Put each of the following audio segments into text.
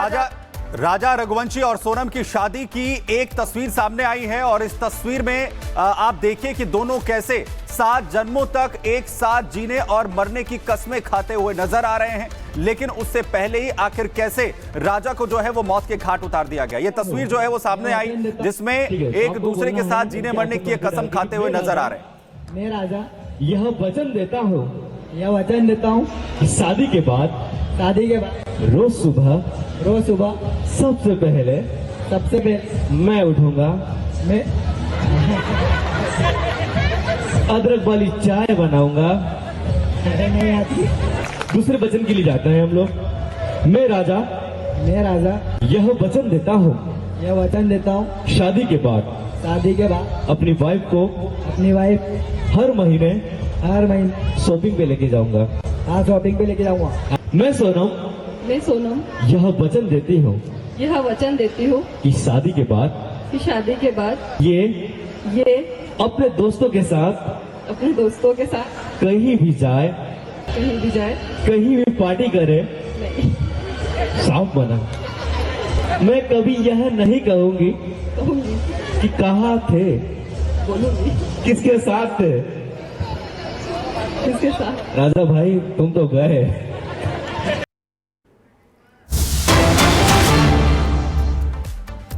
राजा रघुवंशी और सोनम की शादी की एक तस्वीर सामने आई है और इस तस्वीर में आप देखिए कि दोनों कैसे 7 जन्मों तक एक साथ जीने और मरने की कस्में खाते हुए नजर आ रहे हैं। लेकिन उससे पहले ही आखिर कैसे राजा को जो है वो मौत के घाट उतार दिया गया। ये तस्वीर जो है वो सामने आई जिसमें एक दूसरे के साथ जीने मरने की कसम खाते हुए नजर आ रहे हैं। मैं राजा यह वचन देता हूँ कि शादी के बाद रोज सुबह सबसे पहले मैं उठूंगा, मैं अदरक वाली चाय बनाऊंगा। नहीं आती। दूसरे वचन के लिए जाते हैं हम लोग। मैं राजा यह वचन देता हूँ शादी के बाद अपनी वाइफ हर महीने शॉपिंग पे लेके जाऊंगा। मैं सोनम यह वचन देती हूँ कि शादी के बाद ये अपने दोस्तों के साथ कहीं भी जाए कहीं भी पार्टी करे, साफ बना। मैं कभी यह नहीं कहूंगी कि कहाँ थे, किसके साथ थे। राजा भाई तुम तो गए।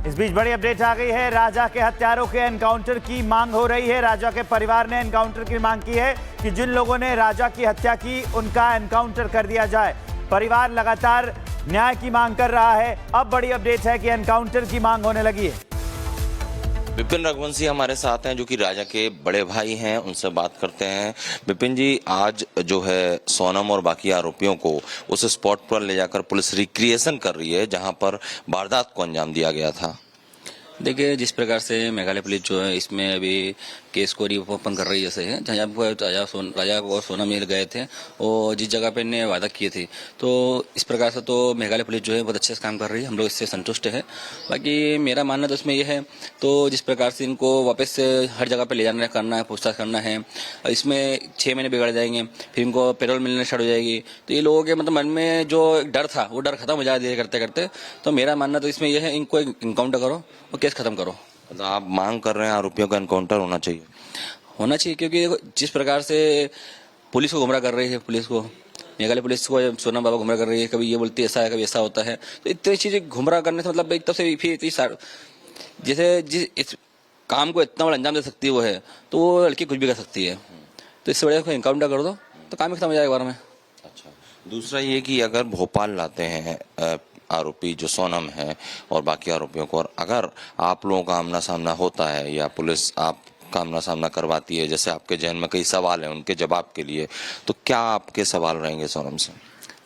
इस बीच बड़ी अपडेट आ गई है। राजा के हत्यारों के एनकाउंटर की मांग हो रही है। राजा के परिवार ने एनकाउंटर की मांग की है कि जिन लोगों ने राजा की हत्या की उनका एनकाउंटर कर दिया जाए। परिवार लगातार न्याय की मांग कर रहा है। अब बड़ी अपडेट है कि एनकाउंटर की मांग होने लगी है। विपिन रघुवंशी हमारे साथ हैं जो कि राजा के बड़े भाई हैं, उनसे बात करते हैं। विपिन जी, आज जो है सोनम और बाकी आरोपियों को उस स्पॉट पर ले जाकर पुलिस रिक्रिएशन कर रही है जहां पर वारदात को अंजाम दिया गया था। देखिए, जिस प्रकार से मेघालय पुलिस जो है इसमें अभी केस को रीओपन कर रही है, जैसे है जहाँ राजा और सोनम मिल गए थे और जिस जगह पे इन्हें वादा किए थे, तो इस प्रकार से तो मेघालय पुलिस जो है बहुत अच्छे से काम कर रही है। हम लोग इससे संतुष्ट है। बाकी मेरा मानना तो इसमें यह है, तो जिस प्रकार से इनको वापस से हर जगह पे ले जाना करना है, पूछताछ करना है, इसमें 6 महीने बिगड़ जाएंगे, फिर इनको पैरोल मिलने स्टार्ट हो जाएगी, तो ये लोगों के मतलब मन में जो डर था वो डर खत्म हो जाए धीरे करते करते। तो मेरा मानना तो इसमें यह है, इनको इनकाउंटर करो और केस खत्म करो। मतलब आप मांग कर रहे हैं आरोपियों का एनकाउंटर होना चाहिए, क्योंकि देखो जिस प्रकार से पुलिस को गुमराह कर रही है, पुलिस को मेघालय पुलिस को सोनम बाबा गुमराह कर रही है, कभी ये बोलती है ऐसा है, कभी ऐसा होता है। तो इतनी चीजें गुमराह करने से मतलब एक तरफ से फिर जैसे जिस इस काम को इतना बड़ा अंजाम दे सकती है वो है, तो वो लड़की कुछ भी कर सकती है। तो इससे बड़े को इनकाउंटर कर दो तो काम ही खत्म हो जाएगा बार में। अच्छा, दूसरा ये कि अगर भोपाल लाते हैं आरोपी जो सोनम है और बाकी आरोपियों को, और अगर आप लोगों का आमना सामना होता है या पुलिस आपका आमना सामना करवाती है, जैसे आपके जहन में कई सवाल हैं उनके जवाब के लिए, तो क्या आपके सवाल रहेंगे सोनम से?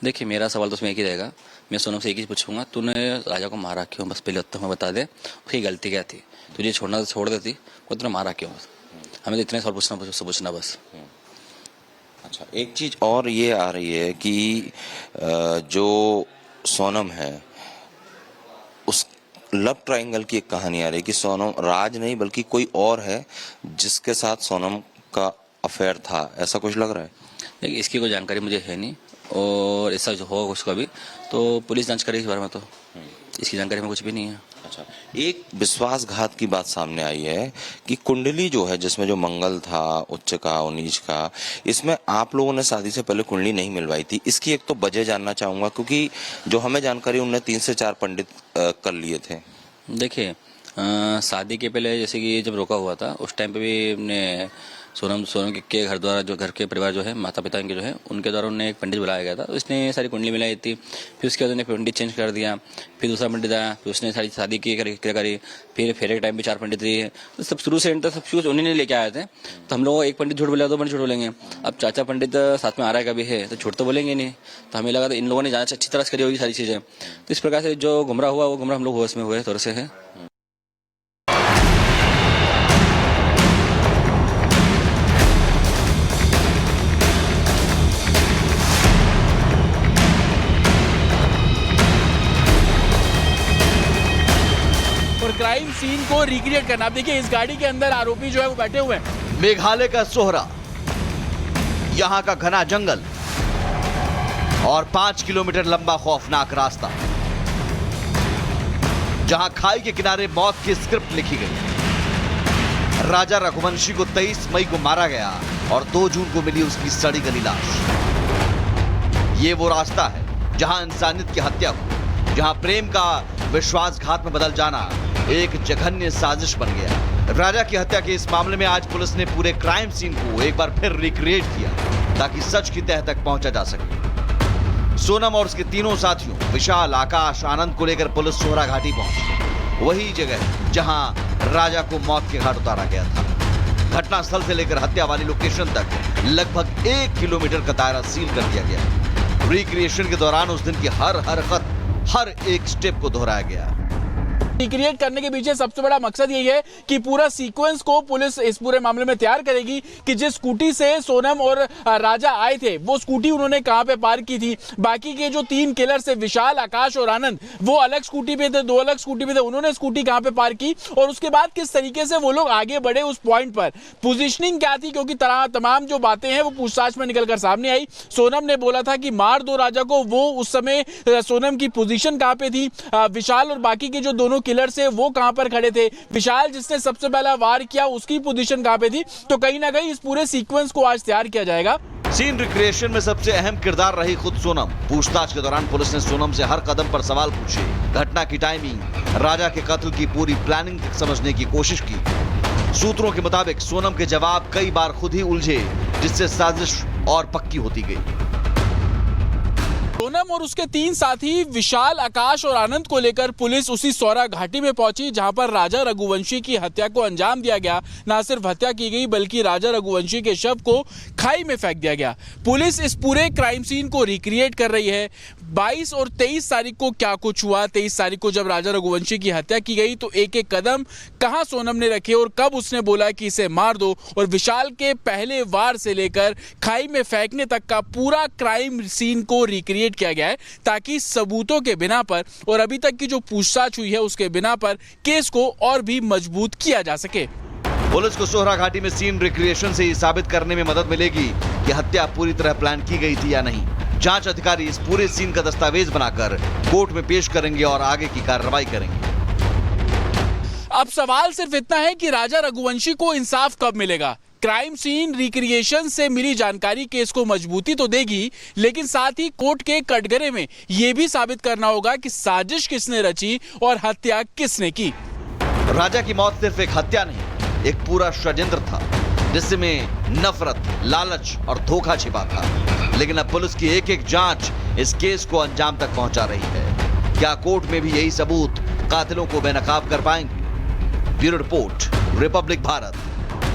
देखिए, मेरा सवाल तो उसमें एक ही रहेगा। मैं सोनम से एक ही पूछूंगा, तूने राजा को मारा क्यों? बस पहले उत्तर में बता दे, उसकी गलती क्या थी? तुझे छोड़ना तो छोड़ देती, वो तूने मारा क्यों? हमें तो इतने सवाल पूछना बस। अच्छा, एक चीज और ये आ रही है कि जो सोनम है उस लव ट्रायंगल की एक कहानी आ रही है कि सोनम राज नहीं बल्कि कोई और है जिसके साथ सोनम का अफेयर था, ऐसा कुछ लग रहा है? देखिए, इसकी कोई जानकारी मुझे है नहीं और ऐसा जो हो उसका भी तो पुलिस जांच करेगी इस बारे में, तो इसकी जानकारी में कुछ भी नहीं है। अच्छा, एक विश्वासघात की बात सामने आई है कि कुंडली जो है जिसमें जो मंगल था, उच्च का और नीच का, इसमें आप लोगों ने शादी से पहले कुंडली नहीं मिलवाई थी। इसकी एक तो वजह जानना चाहूंगा, क्योंकि जो हमें जानकारी उनने 3 से 4 पंडित कर लिए थे। देखिए, शादी के पहले जैसे कि जब रोका हुआ था उस टाइम पे भी हमने सोनम के घर द्वारा जो घर के परिवार जो है माता पिता इनके जो है उनके द्वारा उन्हें एक पंडित बुलाया गया था, तो इसने सारी कुंडली मिलाई थी। फिर उसके बाद उन्हें पंडित चेंज कर दिया, फिर दूसरा पंडित आया, फिर उसने सारी शादी की करी, फिर फेरे के टाइम पे 4 पंडित रही है। तो सब शुरू से एंड तक सब कुछ उन्हीं ने लेके आए थे। तो हम लोग एक पंडित झूठ बोला, 2 पंडित झूठ बोलेंगे। अब चाचा पंडित साथ में आ रहा है कभी है तो झूठ तो बोलेंगे नहीं। तो हमें लगा था इन लोगों ने जांच अच्छी तरह से करी होगी सारी चीजें। तो इस प्रकार से जो गुमराह हुआ वो गुमराह हम लोग होश में हुए थोड़े से है। क्राइम सीन को रिक्रिएट करना। आप देखिए, इस गाड़ी के अंदर आरोपी जो है वो बैठे हुए हैं। मेघालय का सोहरा, यहां का घना जंगल और 5 किलोमीटर लंबा खौफनाक रास्ता। जहां खाई के किनारे मौत की स्क्रिप्ट लिखी गई। राजा रघुवंशी को 23 मई को मारा गया और 2 जून को मिली उसकी सड़ी गली लाश। ये वो रास्ता है जहां इंसानियत की हत्या हुई, जहां प्रेम का विश्वासघात में बदल जाना एक जघन्य साजिश बन गया। राजा की हत्या के इस मामले में आज पुलिस ने पूरे क्राइम सीन को एक बार फिर रिक्रिएट किया ताकि सच की तह तक पहुंचा जा सके। सोनम और उसके तीनों साथियों विशाल, आकाश, आनंद को लेकर पुलिस सोहरा घाटी पहुंची। वही जगह जहां राजा को मौत के घाट उतारा गया था। घटनास्थल से लेकर हत्या वाली लोकेशन तक लगभग 1 किलोमीटर का दायरा सील कर दिया गया। रिक्रिएशन के दौरान उस दिन की हर हरकत, हर एक स्टेप को दोहराया गया। रिक्रिएट करने के पीछे सबसे बड़ा मकसद यही है कि पूरा सीक्वेंस को पुलिस इस पूरे मामले में तैयार करेगी कि जिस स्कूटी से सोनम और राजा आए थे वो स्कूटी उन्होंने कहां पे पार्क की थी। बाकी के जो 3 किलर्स थे, विशाल, आकाश और आनंद, वो अलग स्कूटी पे थे, 2 अलग स्कूटी पे थे, उन्होंने स्कूटी कहां पे पार्क की और उसके बाद किस तरीके से वो लोग आगे बढ़े उस पॉइंट पर। पोजीशनिंग क्या थी, क्योंकि तमाम जो बातें हैं वो पूछताछ में निकलकर सामने आई। सोनम ने बोला था कि मार दो राजा को, वो उस समय सोनम की पोजीशन कहां पे थी, विशाल और बाकी के जो दोनों किलर्स है वो कहां पर खड़े थे, विशाल जिसने सबसे पहला वार किया उसकी पोजीशन कहां पे थी। तो कहीं ना कहीं इस पूरे सीक्वेंस को आज तैयार किया जाएगा। सीन रिक्रिएशन में सबसे अहम किरदार रही खुद सोनम। पूछताछ के दौरान पुलिस ने सोनम से हर कदम पर सवाल पूछे, घटना की टाइमिंग, राजा के कत्ल की पूरी प्लानिंग तक समझने की कोशिश की। सूत्रों के मुताबिक सोनम के जवाब कई बार खुद ही उलझे, जिससे साजिश और पक्की होती गई। सोनम और उसके 3 साथी विशाल, आकाश और आनंद को लेकर पुलिस उसी सौरा घाटी में पहुंची जहां पर राजा रघुवंशी की हत्या को अंजाम दिया गया। न सिर्फ हत्या की गई बल्कि राजा रघुवंशी के शव को खाई में फेंक दिया गया। पुलिस इस पूरे क्राइम सीन को रिक्रिएट कर रही है। 22 और 23 तारीख को क्या कुछ हुआ, 23 तारीख को जब राजा रघुवंशी की हत्या की गई तो एक एक कदम कहां सोनम ने रखे और कब उसने बोला कि इसे मार दो, और विशाल के पहले वार से लेकर खाई में फेंकने तक का पूरा क्राइम सीन को रिक्रिएट किया गया है ताकि सबूतों के बिना पर और अभी तक की जो पूछताछ हुई है उसके बिना पर केस को और भी मजबूत किया जा सके। पुलिस को सोहरा घाटी में सीन रिक्रिएशन से ये साबित करने में मदद मिलेगी कि हत्या पूरी तरह प्लान की गई थी या नहीं। जांच अधिकारी इस पूरे सीन का दस्तावेज बनाकर कोर्ट में पेश करेंगे और आगे की कार्रवाई करेंगे। अब सवाल सिर्फ इतना है कि राजा रघुवंशी को इंसाफ कब मिलेगा। क्राइम सीन रिक्रिएशन से मिली जानकारी केस को मजबूती तो देगी, लेकिन साथ ही कोर्ट के कटघरे में यह भी साबित करना होगा कि साजिश किसने रची और हत्या किसने की। राजा की मौत सिर्फ एक हत्या नहीं, एक पूरा षड्यंत्र था जिसमें नफरत, लालच और धोखा छिपा था। लेकिन अब पुलिस की एक एक जांच इस केस को अंजाम तक पहुंचा रही है। क्या कोर्ट में भी यही सबूत कातिलों को बेनकाब कर पाएंगे? Bureau report, Republic Bharat.